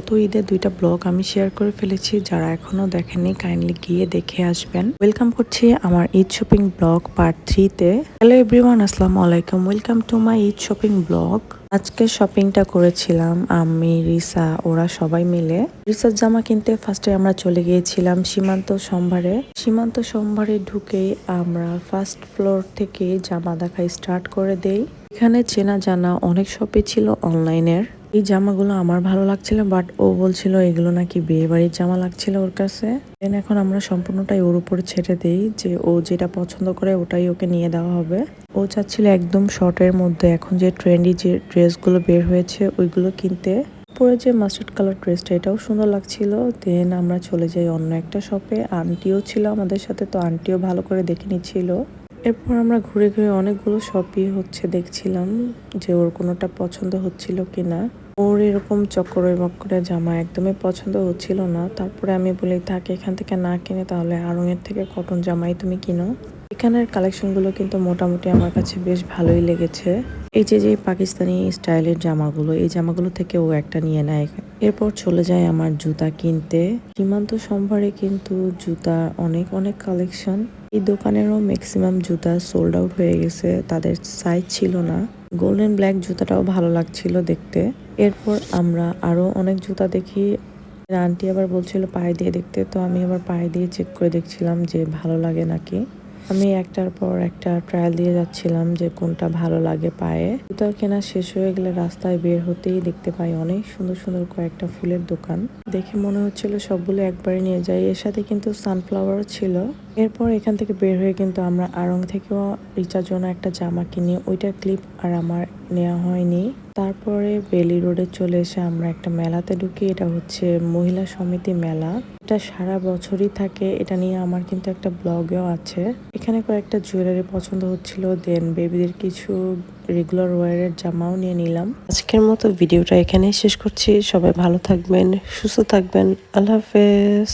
গত ঈদের 2টা ব্লগ আমি শেয়ার করে ফেলেছি, যারা এখনো দেখেননি কাইন্ডলি গিয়ে দেখে আসবেন। ওয়েলকাম করছি আমার ঈদ শপিং ব্লগ পার্ট 3-তে। হ্যালো এভরিওয়ান, আসসালামু আলাইকুম, welcome to my Eid shopping vlog. আজকে শপিংটা করেছিলাম আমি, রিসা, ওরা সবাই মিলে। রিসার জামা কিনতে ফার্স্টে আমরা চলে গিয়েছিলাম সীমান্ত সম্ভারে ঢুকেই আমরা ফার্স্ট ফ্লোর থেকে জামা দেখা স্টার্ট করে দেই। এখানে চেনা জানা অনেক শপই ছিল অনলাইনের। এই জামাগুলো আমার ভালো লাগছিল, বাট ও বলছিল এগুলো নাকি বিয়ে বাড়ির জামা লাগছিল ওর কাছে। দেন এখন আমরা সম্পূর্ণটাই ওর উপরে ছেড়ে দেই যে ও যেটা পছন্দ করে ওটাই ওকে নিয়ে দেওয়া হবে। ও চাচ্ছিল একদম শর্টের মধ্যে এখন যে ট্রেন্ডি যে ড্রেসগুলো বের হয়েছে ওইগুলো কিনতে। পরে যে মাস্টার্ড কালার ড্রেসটা, এটাও সুন্দর লাগছিল। দেন আমরা চলে যাই অন্য একটা শপে। আন্টিও ছিল আমাদের সাথে, তো আন্টিও ভালো করে দেখে নিচ্ছিল। এরপর আমরা ঘুরে ঘুরে অনেকগুলো শপই দেখছিলাম যে ওর কোনোটা পছন্দ হচ্ছিল কিনা। ওর এরকম চক্করে মক্করে জামা একদমই পছন্দ হচ্ছিল না। তারপরে আমি বলি থাকে এখান থেকে না কিনে তাহলে আড়ংয়ের থেকে কটন জামাই তুমি কিনো। এখানের কালেকশনগুলো কিন্তু মোটামুটি আমার কাছে বেশ ভালোই লেগেছে। এই যে পাকিস্তানি স্টাইলের জামাগুলো, এই জামাগুলো থেকে ও একটা নিয়ে নেয়। এরপর চলে যায় আমার জুতা কিনতে। সীমান্ত সম্ভারে কিন্তু জুতা অনেক অনেক কালেকশন। এই দোকানেরও ম্যাক্সিমাম জুতা সোল্ড আউট হয়ে গেছে, তাদের সাইজ ছিল না। গোল্ডেন ব্ল্যাক জুতাটাও ভালো লাগছিল দেখতে। এরপর আমরা আরো অনেক জুতা দেখি। আন্টি আবার বলছিল পায়ে দিয়ে দেখতে, তো আমি আবার পায়ে দিয়ে চেক করে দেখছিলাম যে ভালো লাগে নাকি। আমি একটার পর একটা ট্রায়াল দিয়ে যাচ্ছিলাম যে কোনটা ভালো লাগে পায়ে। জুতা কেনা শেষ হয়ে গেলে রাস্তায় বের হতেই দেখতে পাই অনেক সুন্দর সুন্দর কয়েকটা ফুলের দোকান। দেখে মনে হচ্ছিল সবগুলো একবারে নিয়ে যাই। এর সাথে কিন্তু সানফ্লাওয়ারও ছিল। এরপর এখান থেকে বের হয়ে কিন্তু আমরা আড়ং থেকেও রিচার জন্য একটা জামা কিনি। ওইটার ক্লিপ আর আমার নেওয়া হয়নি। তারপরে বেলি রোডে চলে এসে আমরা একটা মেলাতে ঢুকি। এটা হচ্ছে মহিলা সমিতি মেলা। এটা সারা বছরই থাকে। এটা নিয়ে আমার কিন্তু একটা ব্লগও আছে। এখানে কয়েকটা জুয়েলারি পছন্দ হচ্ছিল, দেন বেবিদের কিছু রেগুলার ওয়ারের জামাও নিয়ে নিলাম। আজকের মতো ভিডিওটা এখানেই শেষ করছি। সবাই ভালো থাকবেন, সুস্থ থাকবেন। আল্লাহ হাফেজ।